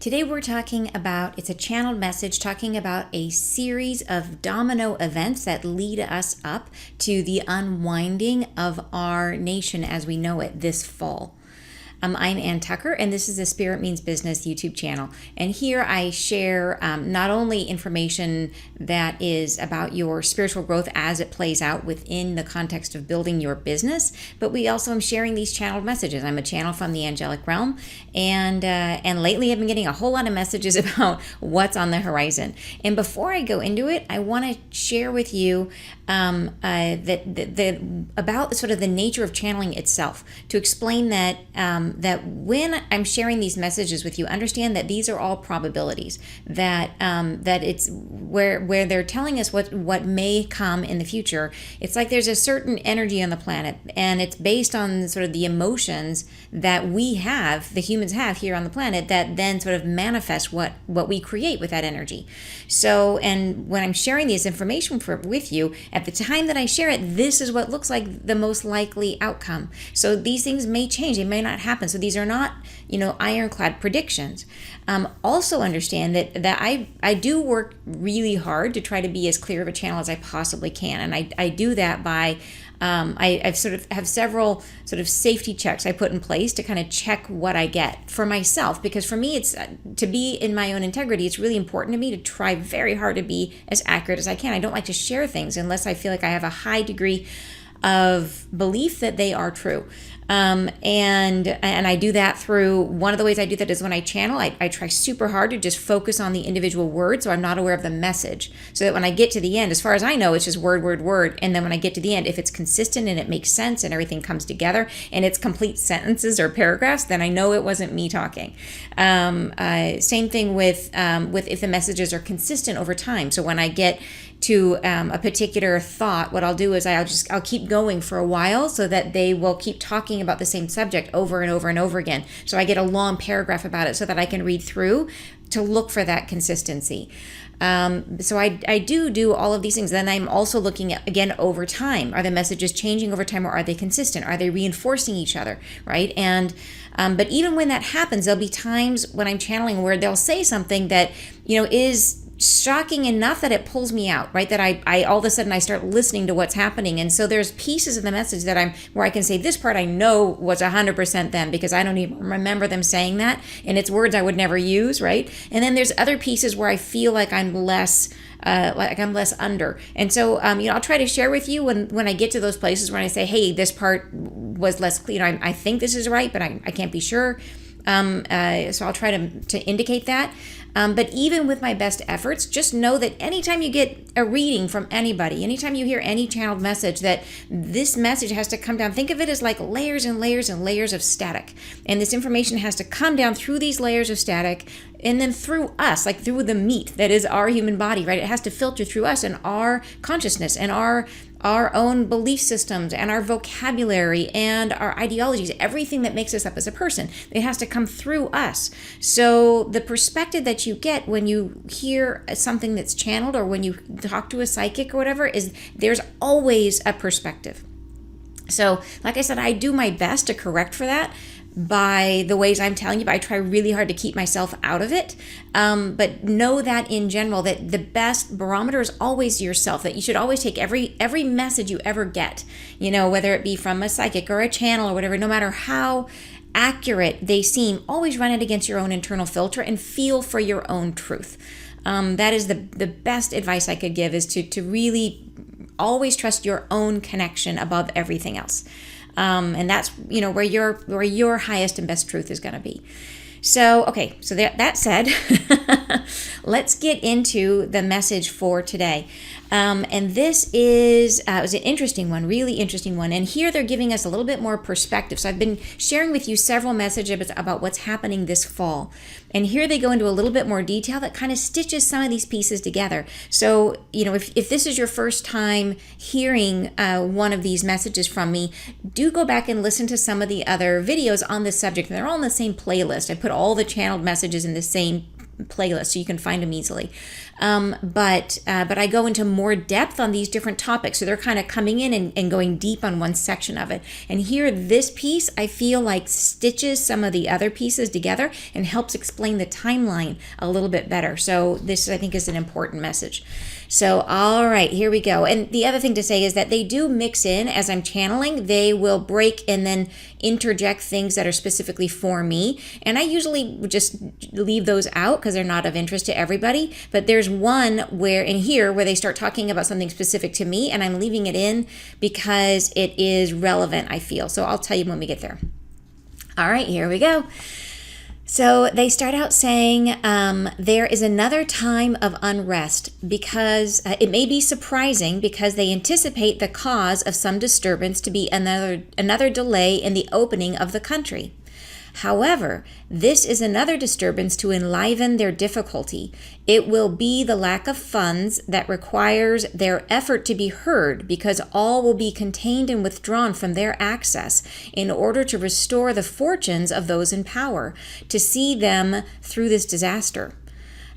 Today we're talking about, it's a channeled message talking about a series of domino events that lead us up to the unwinding of our nation as we know it this fall. I'm Ann Tucker, and this is the Spirit Means Business YouTube channel. And here I share not only information that is about your spiritual growth as it plays out within the context of building your business, but we also am sharing these channeled messages. I'm a channel from the angelic realm, and lately I've been getting a whole lot of messages about what's on the horizon. And before I go into it, I want to share with you about sort of the nature of channeling itself, to explain that that when I'm sharing these messages with you, understand that these are all probabilities, that it's where they're telling us what may come in the future. It's like there's a certain energy on the planet, and it's based on sort of the emotions that we have, the humans have here on the planet, that then sort of manifest what we create with that energy. So, and when I'm sharing this information with you, at the time that I share it, this is what looks like the most likely outcome. So these things may change, they may not happen. So these are not, ironclad predictions. Also understand that I do work really hard to try to be as clear of a channel as I possibly can. And I do that by I've sort of have several sort of safety checks I put in place to kind of check what I get for myself, because for me, it's to be in my own integrity. It's really important to me to try very hard to be as accurate as I can. I don't like to share things unless I feel like I have a high degree of belief that they are true. And I do that through, one of the ways I do that is when I channel, I try super hard to just focus on the individual word, so I'm not aware of the message, so that when I get to the end, as far as I know, it's just word, word, word. And then when I get to the end, if it's consistent and it makes sense and everything comes together and it's complete sentences or paragraphs, then I know it wasn't me talking. Same thing with if the messages are consistent over time. So when I get to a particular thought, what I'll do is I'll keep going for a while so that they will keep talking about the same subject over and over and over again. So I get a long paragraph about it so that I can read through to look for that consistency. So I do all of these things. Then I'm also looking at, again, over time. Are the messages changing over time, or are they consistent? Are they reinforcing each other, right? And but even when that happens, there'll be times when I'm channeling where they'll say something that, is shocking enough that it pulls me out, right? That I all of a sudden I start listening to what's happening. And so there's pieces of the message that where I can say, this part I know was 100% them, because I don't even remember them saying that. And it's words I would never use, right? And then there's other pieces where I feel like I'm less under. And so, I'll try to share with you when I get to those places when I say, hey, this part was less clear. I think this is right, but I can't be sure. So I'll try to indicate that. But even with my best efforts, just know that anytime you get a reading from anybody, anytime you hear any channeled message, that this message has to come down. Think of it as like layers and layers and layers of static. And this information has to come down through these layers of static and then through us, like through the meat that is our human body, right? It has to filter through us and our consciousness and our own belief systems and our vocabulary and our ideologies, everything that makes us up as a person. It has to come through us. So the perspective that you get when you hear something that's channeled, or when you talk to a psychic or whatever, is there's always a perspective. So like I said, I do my best to correct for that by the ways I'm telling you, but I try really hard to keep myself out of it. But know that in general, that the best barometer is always yourself, that you should always take every message you ever get, whether it be from a psychic or a channel or whatever, no matter how accurate they seem, always run it against your own internal filter and feel for your own truth. That is the best advice I could give, is to really always trust your own connection above everything else. And that's, where your highest and best truth is going to be. So, okay, so that said, let's get into the message for today. And this is it was an interesting one, really interesting one. And here they're giving us a little bit more perspective. So I've been sharing with you several messages about what's happening this fall. And here they go into a little bit more detail that kind of stitches some of these pieces together. So, if this is your first time hearing one of these messages from me, do go back and listen to some of the other videos on this subject. And they're all in the same playlist. I put all the channeled messages in the same playlist so you can find them easily. But I go into more depth on these different topics. So they're kind of coming in and going deep on one section of it. And here, this piece, I feel like stitches some of the other pieces together and helps explain the timeline a little bit better. So this, I think, is an important message. So, all right, here we go. And the other thing to say is that they do mix in as I'm channeling. They will break and then interject things that are specifically for me. And I usually just leave those out because they're not of interest to everybody. But there's one where they start talking about something specific to me, and I'm leaving it in because it is relevant, I feel. So I'll tell you when we get there. All right, here we go. So they start out saying, there is another time of unrest because it may be surprising because they anticipate the cause of some disturbance to be another delay in the opening of the country. However, this is another disturbance to enliven their difficulty. It will be the lack of funds that requires their effort to be heard because all will be contained and withdrawn from their access in order to restore the fortunes of those in power, to see them through this disaster.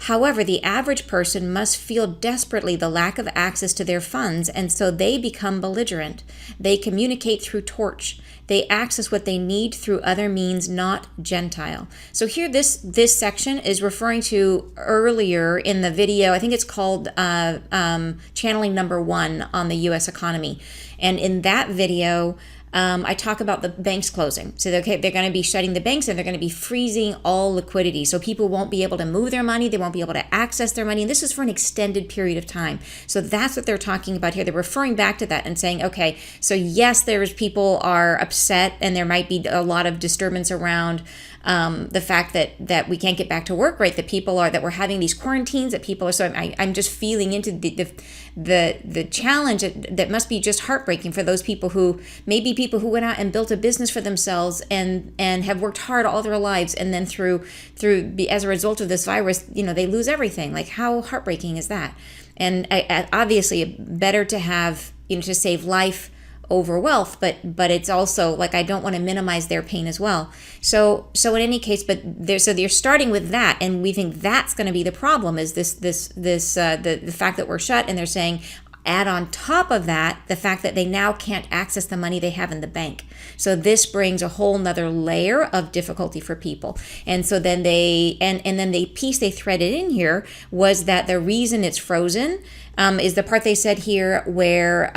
However, the average person must feel desperately the lack of access to their funds, and so they become belligerent. They communicate through torch. They access what they need through other means, not Gentile. So here, this section is referring to earlier in the video. I think it's called channeling number 1 on the U.S. economy. And in that video, I talk about the banks closing. So they're going to be shutting the banks and they're going to be freezing all liquidity. So people won't be able to move their money. They won't be able to access their money. And this is for an extended period of time. So that's what they're talking about here. They're referring back to that and saying, okay, so yes, people are upset and there might be a lot of disturbance around the fact that we can't get back to work, right? That we're having these quarantines, that people are, so I'm just feeling into the challenge that must be just heartbreaking for those people who went out and built a business for themselves and have worked hard all their lives, and then as a result of this virus, they lose everything. Like, how heartbreaking is that? And obviously better to have, to save life over wealth, but it's also like, I don't want to minimize their pain as well. So in any case, they're starting with that, and we think that's going to be the problem, is the fact that we're shut, and they're saying, add on top of that the fact that they now can't access the money they have in the bank. So this brings a whole nother layer of difficulty for people. And so then then the piece they threaded in here was that the reason it's frozen is the part they said here where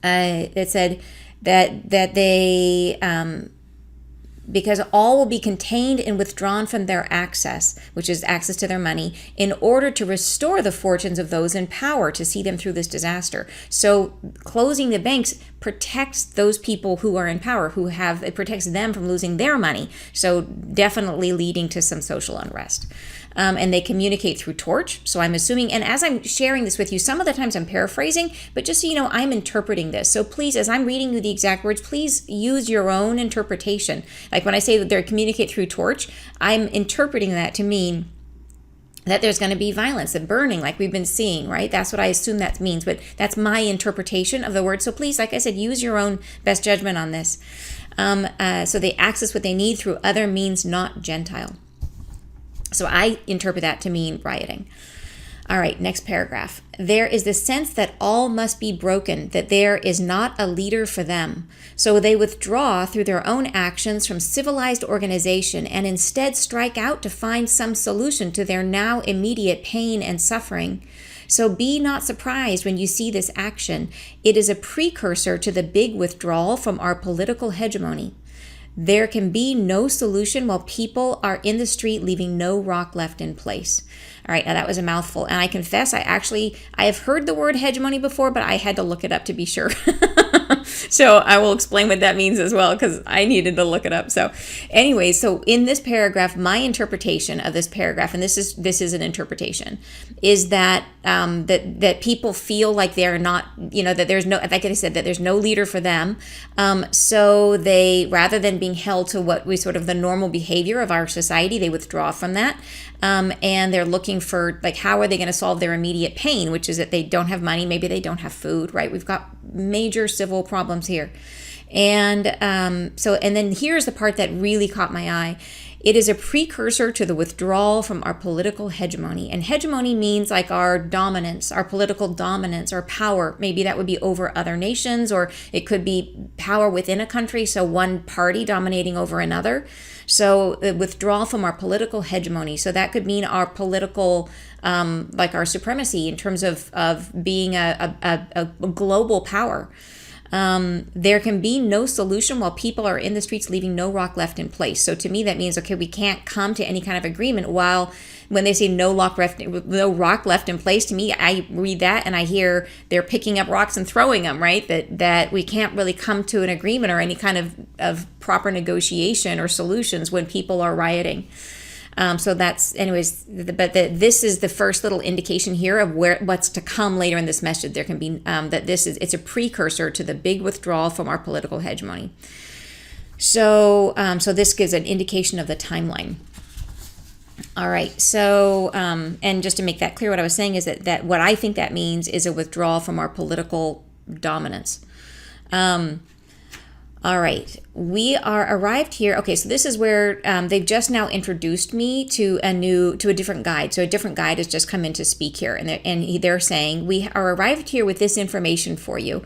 it said that they because all will be contained and withdrawn from their access, which is access to their money, in order to restore the fortunes of those in power, to see them through this disaster. So closing the banks protects those people who are in power, it protects them from losing their money. So definitely leading to some social unrest. And they communicate through torch. So I'm assuming, and as I'm sharing this with you, some of the times I'm paraphrasing, but just so you know, I'm interpreting this. So please, as I'm reading you the exact words, please use your own interpretation. Like when I say that they communicate through torch, I'm interpreting that to mean that there's going to be violence and burning like we've been seeing, right? That's what I assume that means, but that's my interpretation of the word. So please, like I said, use your own best judgment on this. So they access what they need through other means, not Gentile. So I interpret that to mean rioting. All right, next paragraph. There is the sense that all must be broken, that there is not a leader for them. So they withdraw through their own actions from civilized organization and instead strike out to find some solution to their now immediate pain and suffering. So be not surprised when you see this action. It is a precursor to the big withdrawal from our political hegemony. There can be no solution while people are in the street, leaving no rock left in place. All right, now that was a mouthful. And I confess, I have heard the word hegemony before, but I had to look it up to be sure. So I will explain what that means as well, because I needed to look it up. So anyway, so in this paragraph, my interpretation of this paragraph, and this is an interpretation, is that that people feel like they're not, that there's no, like I said, that there's no leader for them. So they, rather than being held to what we sort of the normal behavior of our society, they withdraw from that. And they're looking for, like, how are they going to solve their immediate pain, which is that they don't have money, maybe they don't have food, right? We've got major civil problems here. And and then here's the part that really caught my eye, It is a precursor to the withdrawal from our political hegemony. And hegemony means like our dominance, our political dominance, or power. Maybe that would be over other nations, or it could be power within a country, so one party dominating over another. So the withdrawal from our political hegemony. So that could mean our political, like our supremacy in terms of being a global power. There can be no solution while people are in the streets leaving no rock left in place. So to me, that means, okay, we can't come to any kind of agreement while, when they say no rock left in place, to me, I read that and I hear they're picking up rocks and throwing them, right? That we can't really come to an agreement or any kind of proper negotiation or solutions when people are rioting. So that's, anyways, this is the first little indication here of what's to come later in this message. There can be, it's a precursor to the big withdrawal from our political hegemony. So this gives an indication of the timeline. All right, so, and just to make that clear, what I was saying is that what I think that means is a withdrawal from our political dominance. All right, we are arrived here. Okay, so this is where they've just now introduced me to a different guide. So a different guide has just come in to speak here, and they're saying, we are arrived here with this information for you.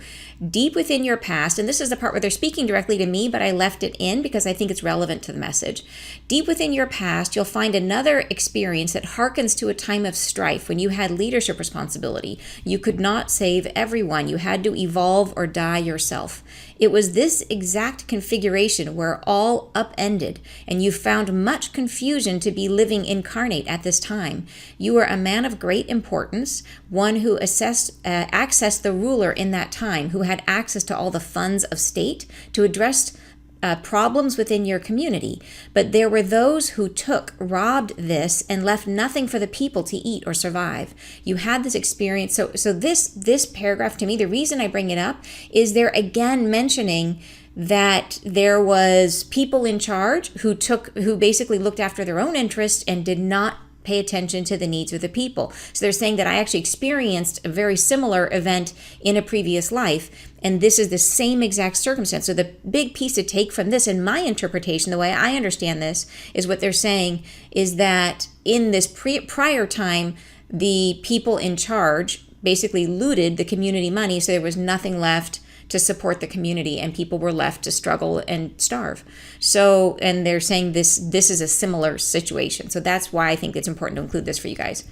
Deep within your past, and this is the part where they're speaking directly to me, but I left it in because I think it's relevant to the message. Deep within your past, you'll find another experience that harkens to a time of strife when you had leadership responsibility. You could not save everyone. You had to evolve or die yourself. It was this exact configuration where all upended, and you found much confusion to be living incarnate at this time. You were a man of great importance, one who accessed the ruler in that time, who had access to all the funds of state to address problems within your community. But there were those who robbed this and left nothing for the people to eat or survive. You had this experience. So this paragraph, to me, the reason I bring it up is they're again mentioning that there was people in charge who basically looked after their own interests and did not pay attention to the needs of the people. So they're saying that I actually experienced a very similar event in a previous life, and this is the same exact circumstance. So the big piece to take from this, in my interpretation, the way I understand this, is what they're saying is that in this prior time, the people in charge basically looted the community money, so there was nothing left to support the community, and people were left to struggle and starve. So, and they're saying this is a similar situation. So that's why I think it's important to include this for you guys.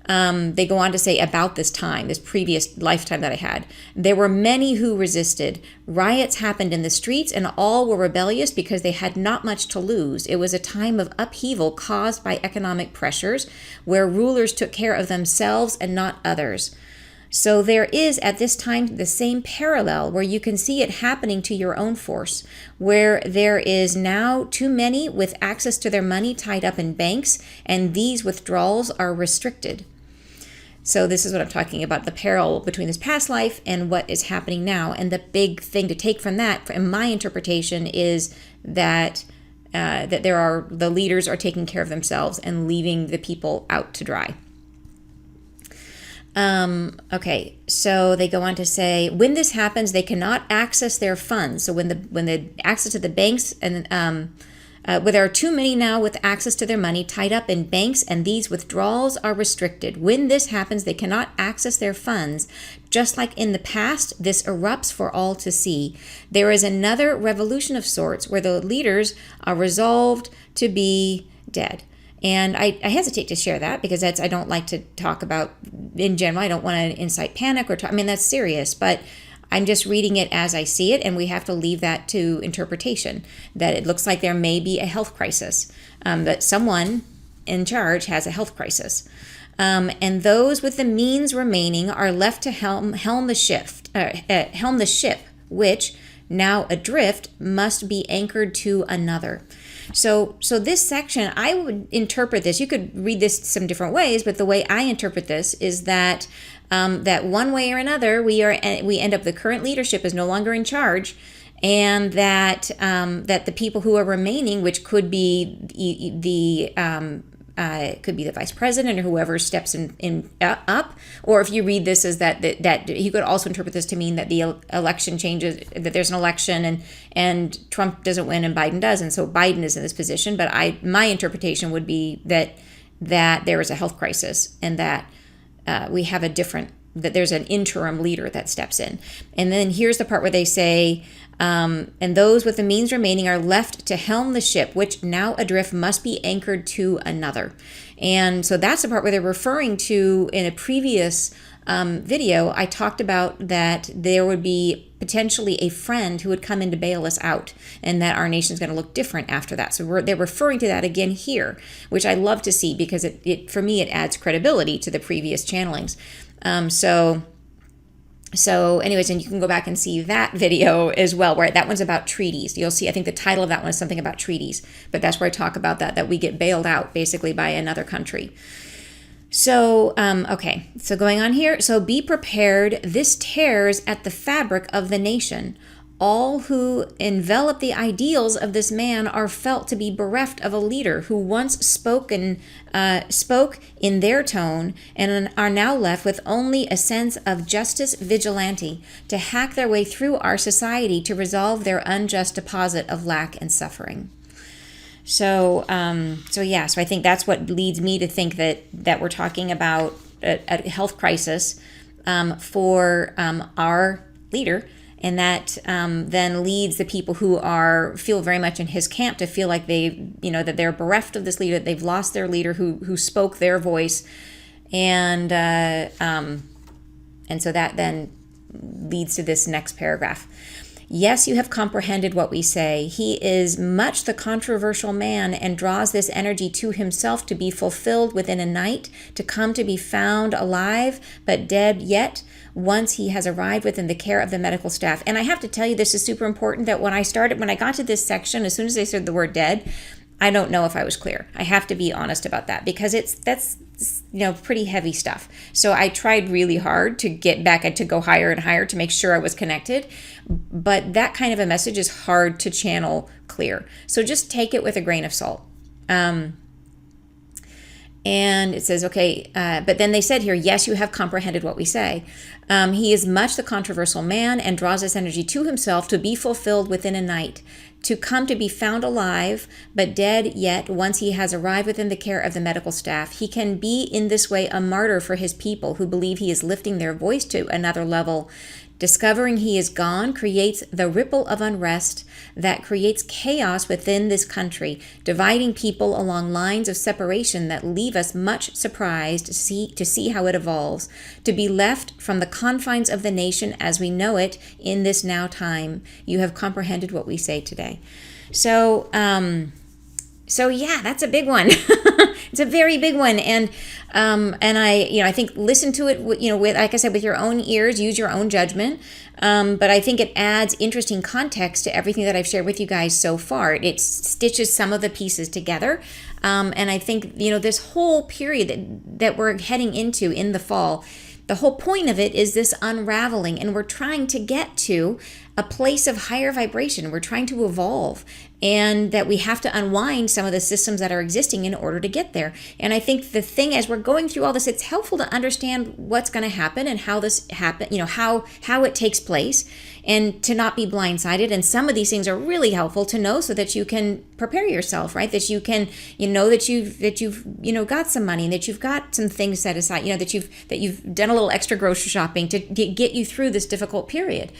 They go on to say about this time, this previous lifetime that I had, there were many who resisted. Riots happened in the streets, and all were rebellious because they had not much to lose. It was a time of upheaval caused by economic pressures, where rulers took care of themselves and not others. So there is at this time the same parallel where you can see it happening to your own force, where there is now too many with access to their money tied up in banks, and these withdrawals are restricted. So this is what I'm talking about, the parallel between this past life and what is happening now. And the big thing to take from that, in my interpretation, is that the leaders are taking care of themselves and leaving the people out to dry. Okay, so they go on to say, when this happens, they cannot access their funds. So when the access to the banks, and where there are too many now with access to their money tied up in banks, and these withdrawals are restricted. When this happens, they cannot access their funds. Just like in the past, this erupts for all to see. There is another revolution of sorts where the leaders are resolved to be dead. And I hesitate to share that because I don't like to talk about, in general, I don't want to incite panic that's serious, but I'm just reading it as I see it, and we have to leave that to interpretation, that it looks like there may be a health crisis, that someone in charge has a health crisis. And those with the means remaining are left to helm the ship, which, now adrift, must be anchored to another. So this section, I would interpret this, you could read this some different ways, but the way I interpret this is that that one way or another, we end up, the current leadership is no longer in charge, and that the people who are remaining, which could be the could be the vice president or whoever steps in up, or if you read this as that you could also interpret this to mean that the election changes, that there's an election and Trump doesn't win and Biden does, and so Biden is in this position. But my interpretation would be that there is a health crisis and that we have that there's an interim leader that steps in. And then here's the part where they say, and those with the means remaining are left to helm the ship, which now adrift must be anchored to another. And so that's the part where they're referring to, in a previous video, I talked about that there would be potentially a friend who would come in to bail us out, and that our nation's going to look different after that. So they're referring to that again here, which I love to see, because it for me, it adds credibility to the previous channelings. So anyways, and you can go back and see that video as well, where that one's about treaties. You'll see, I think the title of that one is something about treaties, but that's where I talk about that we get bailed out basically by another country. So, okay, so going on here. So be prepared. This tears at the fabric of the nation. All who envelop the ideals of this man are felt to be bereft of a leader who once spoke in their tone, and are now left with only a sense of justice vigilante to hack their way through our society to resolve their unjust deposit of lack and suffering. So I think that's what leads me to think that we're talking about a health crisis for our leader. And that then leads the people who feel very much in his camp to feel like that they're bereft of this leader, that they've lost their leader who spoke their voice, and so that then leads to this next paragraph. Yes, you have comprehended what we say. He is much the controversial man, and draws this energy to himself to be fulfilled within a night, to come to be found alive, but dead yet, once he has arrived within the care of the medical staff. And I have to tell you, this is super important, that when I got to this section, as soon as they said the word dead, I don't know if I was clear. I have to be honest about that, because that's pretty heavy stuff. So I tried really hard to get back and to go higher and higher to make sure I was connected. But that kind of a message is hard to channel clear. So just take it with a grain of salt. And it says, okay, but then they said here, yes, you have comprehended what we say. He is much the controversial man, and draws this energy to himself to be fulfilled within a night, to come to be found alive, but dead yet, once he has arrived within the care of the medical staff. He can be in this way a martyr for his people who believe he is lifting their voice to another level. Discovering he is gone creates the ripple of unrest that creates chaos within this country, dividing people along lines of separation that leave us much surprised to see how it evolves, to be left from the confines of the nation as we know it in this now time. You have comprehended what we say today. So yeah, that's a big one. It's a very big one, and I think listen to it, with, like I said, with your own ears, use your own judgment. But I think it adds interesting context to everything that I've shared with you guys so far. It stitches some of the pieces together, and I think this whole period that we're heading into in the fall, the whole point of it is this unraveling, and we're trying to get to a place of higher vibration. We're trying to evolve, and that we have to unwind some of the systems that are existing in order to get there. And I think the thing, as we're going through all this, it's helpful to understand what's going to happen and how this happen, how it takes place, and to not be blindsided. And some of these things are really helpful to know, so that you can prepare yourself, right? That you can, that you've got some money, and that you've got some things set aside, that you've done a little extra grocery shopping to get you through this difficult period.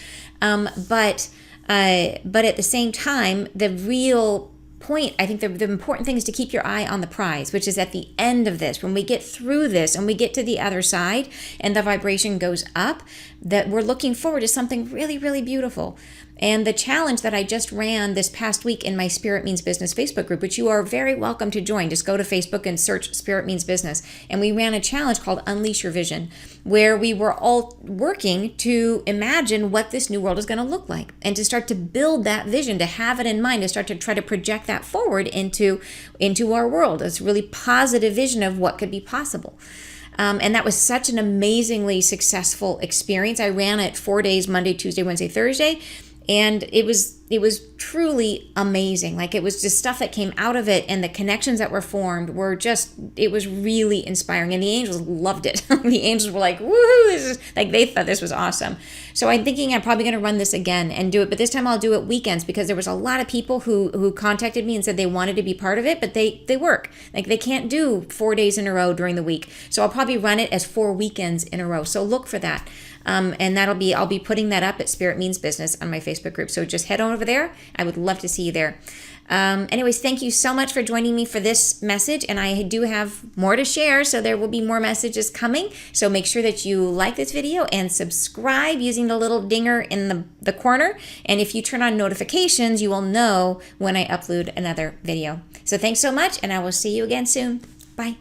But at the same time, the real point, I think the important thing is to keep your eye on the prize, which is at the end of this, when we get through this and we get to the other side and the vibration goes up, that we're looking forward to something really, really beautiful. And the challenge that I just ran this past week in my Spirit Means Business Facebook group, which you are very welcome to join. Just go to Facebook and search Spirit Means Business. And we ran a challenge called Unleash Your Vision, where we were all working to imagine what this new world is going to look like, and to start to build that vision, to have it in mind, to start to try to project that forward into our world. It's a really positive vision of what could be possible. And that was such an amazingly successful experience. I ran it 4 days, Monday, Tuesday, Wednesday, Thursday. And it was truly amazing. Like, it was just stuff that came out of it, and the connections that were formed were just, it was really inspiring, and the angels loved it. The angels were like, woohoo, this is like, they thought this was awesome. So I'm thinking I'm probably going to run this again and do it, but this time I'll do it weekends, because there was a lot of people who contacted me and said they wanted to be part of it, but they work. Like, they can't do 4 days in a row during the week. So I'll probably run it as 4 weekends in a row. So look for that. And I'll be putting that up at Spirit Means Business on my Facebook group. So just head on over there. I would love to see you there. Anyways, thank you so much for joining me for this message. And I do have more to share, so there will be more messages coming. So make sure that you like this video and subscribe using the little dinger in the corner. And if you turn on notifications, you will know when I upload another video. So thanks so much, and I will see you again soon. Bye.